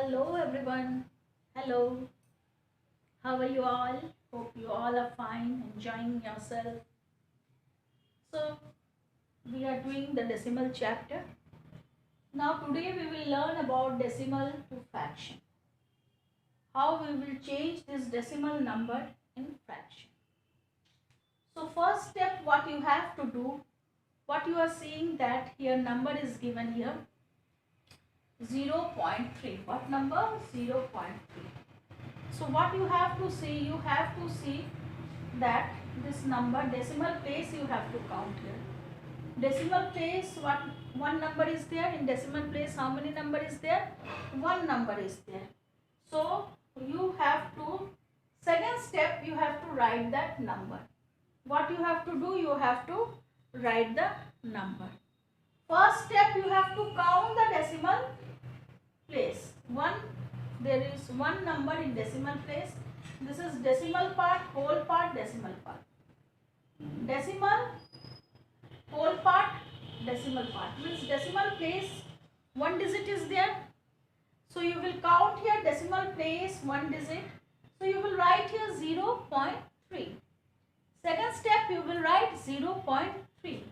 Hello everyone. Hello. How are you all? Hope you all are fine, enjoying yourself. So, we are doing the decimal chapter. Now today we will learn about decimal to fraction. How we will change this decimal number in fraction. So first step, what you have to do, what you are seeing that here number is given here 0.3. What number? 0.3. So what you have to see that this number decimal place you have to count here. Decimal place, what one number is there in decimal place? How many number is there? One number is there. So you have to, second step, you have to write that number. What you have to do? You have to write the number. First step, you have to count the decimal place. There is one number in decimal place. This is decimal part, whole part, decimal part. Decimal, whole part, decimal part. Means decimal place, one digit is there. So you will count here decimal place, one digit. So you will write here 0.3. Second step, you will write 0.3.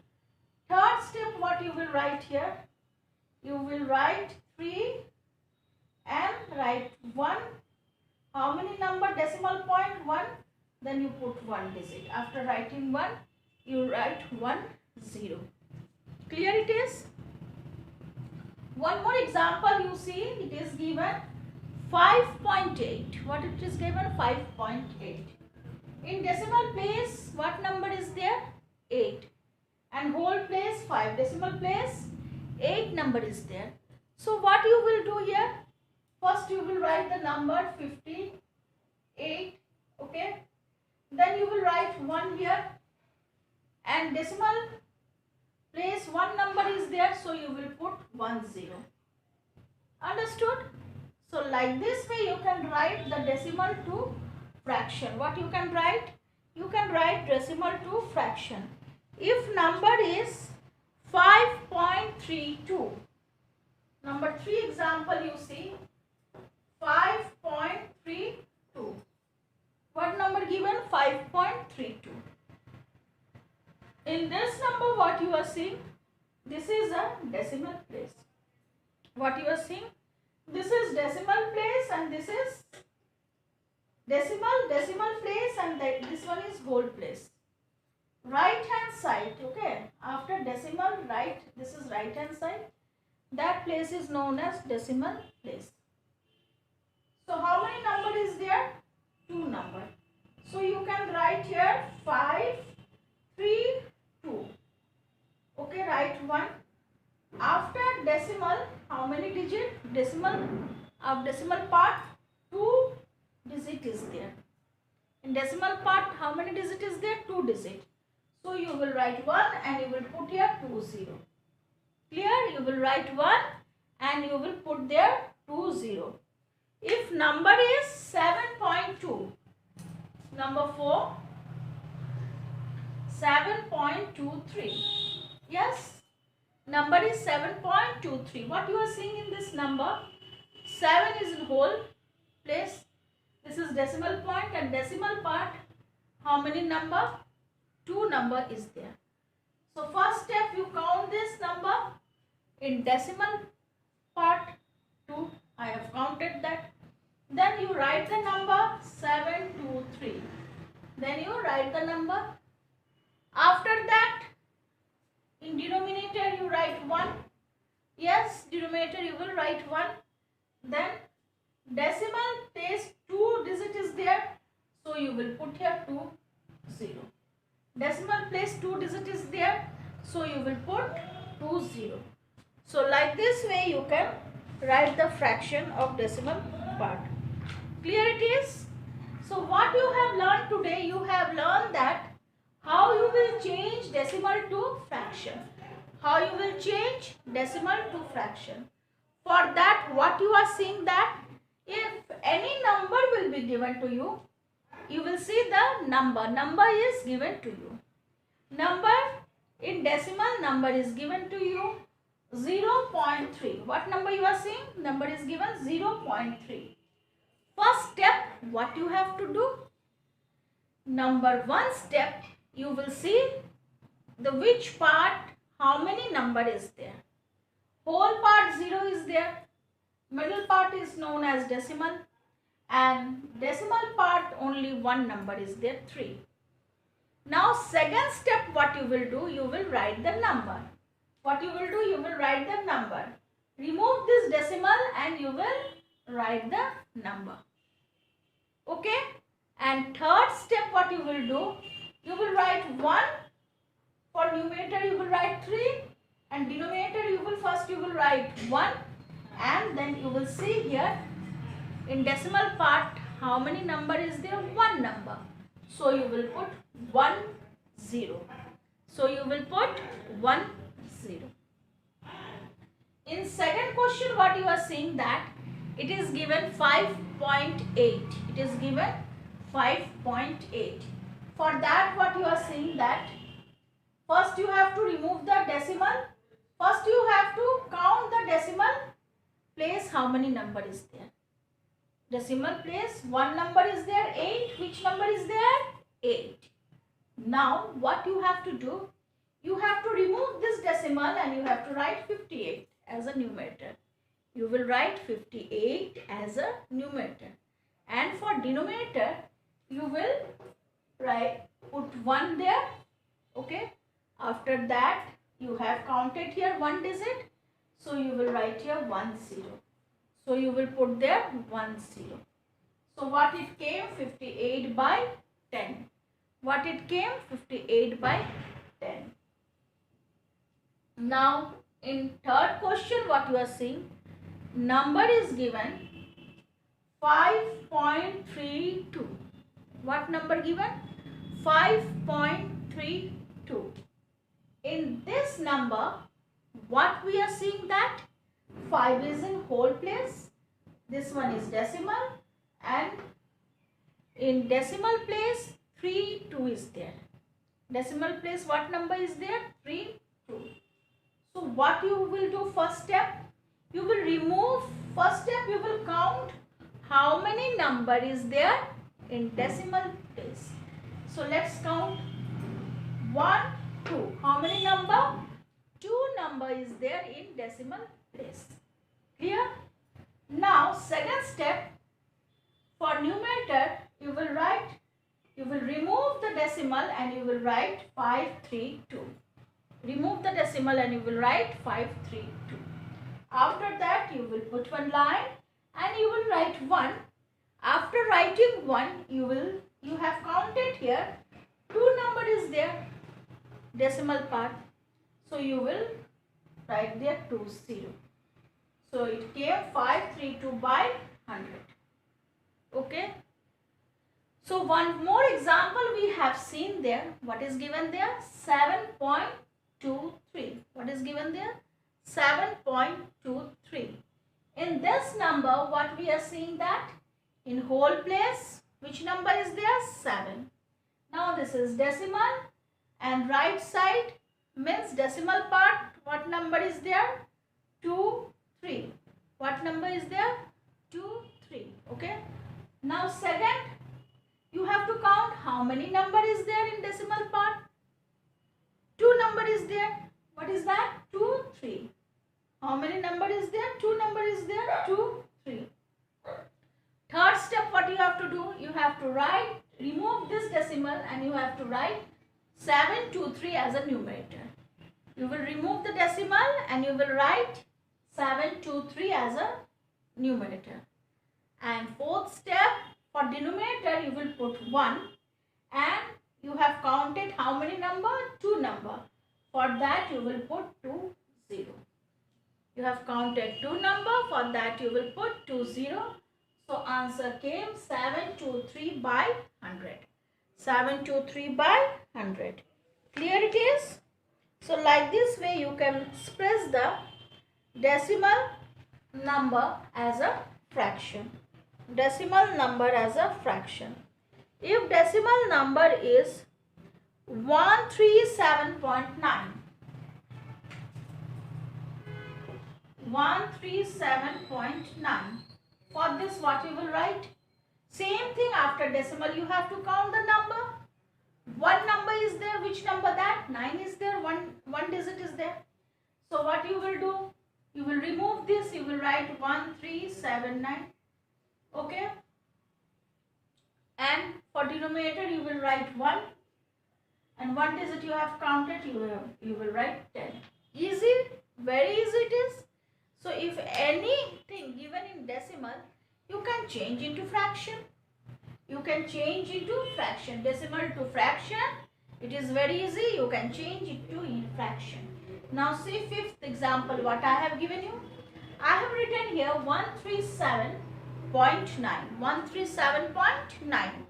Third step, what you will write here? You will write 3 and write 1. How many number? Decimal point 1. Then you put one digit. After writing 1, you write 1, 0. Clear it is? One more example you see, it is given 5.8. What it is given? 5.8. In decimal place, what number is there? 8. And whole place 5. Decimal place 8 number is there. So what you will do here? First you will write the number 58. Okay. Then you will write 1 here. And decimal place 1 number is there. So you will put 10. Understood? So like this way you can write the decimal to fraction. What you can write? You can write decimal to fraction. If number is 5.32. Number 3 example you see 5.32. What number given? 5.32. In this number what you are seeing? This is a decimal place. What you are seeing? This is decimal place and this is decimal place and this one is whole place. Right hand side, okay, after decimal, right, this is right hand side, that place is known as decimal place. So how many number is there? 2 number. So you can write here 5, 3, 2. Okay, write 1. After decimal, how many digit? Decimal, of decimal part 2 digit is there. In decimal part, how many digit is there? 2 digit. So you will write 1 and you will put here 20. Clear? You will write 1 and you will put there 20. If number is 7.2, number 4, 7.23. Yes, number is 7.23. What you are seeing in this number? 7 is in whole place. This is decimal point and decimal part. How many number? 2 number is there. So first step, you count this number in decimal part 2. I have counted that. Then you write the number 723. Then you write the number. After that, in denominator you write 1. Yes, denominator you will write 1. Then decimal place 2 digit is there. So you will put here 20. Decimal place 2 digit is there. So you will put 20. So like this way you can write the fraction of decimal part. Clear it is? So what you have learned today, you have learned that how you will change decimal to fraction. How you will change decimal to fraction. For that, what you are seeing that if any number will be given to you, you will see the number. Number is given to you. Number in decimal, number is given to you. 0.3. What number you are seeing? Number is given 0.3. First step, what you have to do? Number one step, you will see the which part, how many number is there. Whole part 0 is there. Middle part is known as decimal. And decimal part only one number is there, 3. Now second step, what you will do? You will write the number. What you will do? You will write the number. Remove this decimal and you will write the number. Okay? And third step, what you will do? You will write 1. For numerator, you will write 3. And denominator, you will write 1. And then you will see here, in decimal part, how many number is there? 1 number. So you will put 1, 0. So you will put 1, 0. In second question, what you are seeing that it is given 5.8. It is given 5.8. For that, what you are seeing that first you have to remove the decimal. First you have to count the decimal place. How many number is there? Decimal place, one number is there, 8. Which number is there? 8. Now what you have to do? You have to remove this decimal and you have to write 58 as a numerator. You will write 58 as a numerator. And for denominator, you will put 1 there. Okay. After that, you have counted here 1 digit. So you will write here 1, 0. So you will put there 1, 0. So what it came? 58 by 10. What it came? 58 by 10. Now in third question, what you are seeing? Number is given 5.32. What number given? 5.32. In this number, what we are seeing that 5 is in whole place. This one is decimal. And in decimal place, 3, 2 is there. Decimal place, what number is there? 3, 2. So what you will do first step? You will remove, first step you will count how many number is there in decimal place. So let's count 1, 2. How many number? 2 number is there in decimal place. Clear? Now second step, for numerator you will remove the decimal and you will write 532. Remove the decimal and you will write 532. After that you will put one line and you will write 1. After writing 1, you have counted here 2 number is there, decimal part. So you will write there 2, 0. So it came 532 by 100. Okay. So one more example we have seen there. What is given there? 7.23. What is given there? 7.23. In this number, what we are seeing that in whole place, which number is there? 7. Now this is decimal and right side means decimal part. What number is there? 2, 3. What number is there? 2, 3. Okay. Now second, you have to count how many number is there in decimal part. 2 number is there. What is that? 2, 3. How many number is there? 2 number is there. 2, 3. Third step, what you have to do? You have to remove this decimal and you have to write 723 as a numerator. You will remove the decimal and you will write 723 as a numerator. And fourth step, for denominator you will put 1 and you have counted how many number? 2 number. For that you will put 2, 0. You have counted 2 number, for that you will put 2, 0. So answer came 723 by 100. 723 by 100. Clear it is? So like this way you can express the decimal number as a fraction. Decimal number as a fraction. If decimal number is 137.9, 137.9. For this, what you will write? Same thing, after decimal you have to count the number. One number is there. Which number that? 9 is there. One digit is there. So what you will do? You will remove this. You will write 1379. Okay. And for denominator you will write 1. And one digit you have counted. You will write 10. Easy. Very easy it is. So if anything given in decimal, you can change into fraction. You can change into fraction. Decimal to fraction. It is very easy. You can change it to fraction. Now see fifth example what I have given you. I have written here 137.9. 137.9.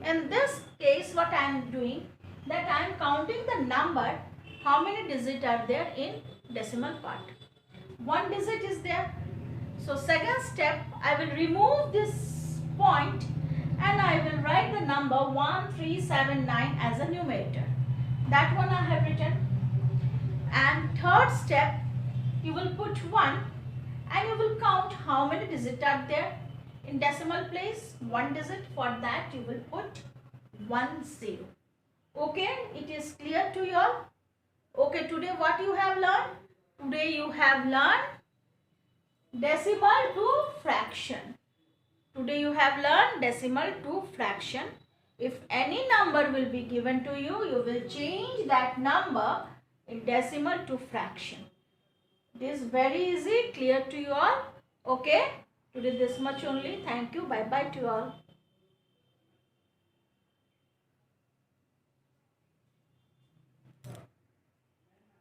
In this case what I am doing, that I am counting the number, how many digits are there in decimal part. One digit is there. So second step, I will remove this point and I will write the number 1379 as a numerator. That one I have written. And third step, you will put 1 and you will count how many digits are there in decimal place. One digit. For that you will put 10. Okay, it is clear to you all? Okay, today what you have learned? Today you have learned decimal to fraction. Today you have learned decimal to fraction. If any number will be given to you, you will change that number in decimal to fraction. It is very easy, clear to you all. Okay, today this much only. Thank you. Bye bye to you all.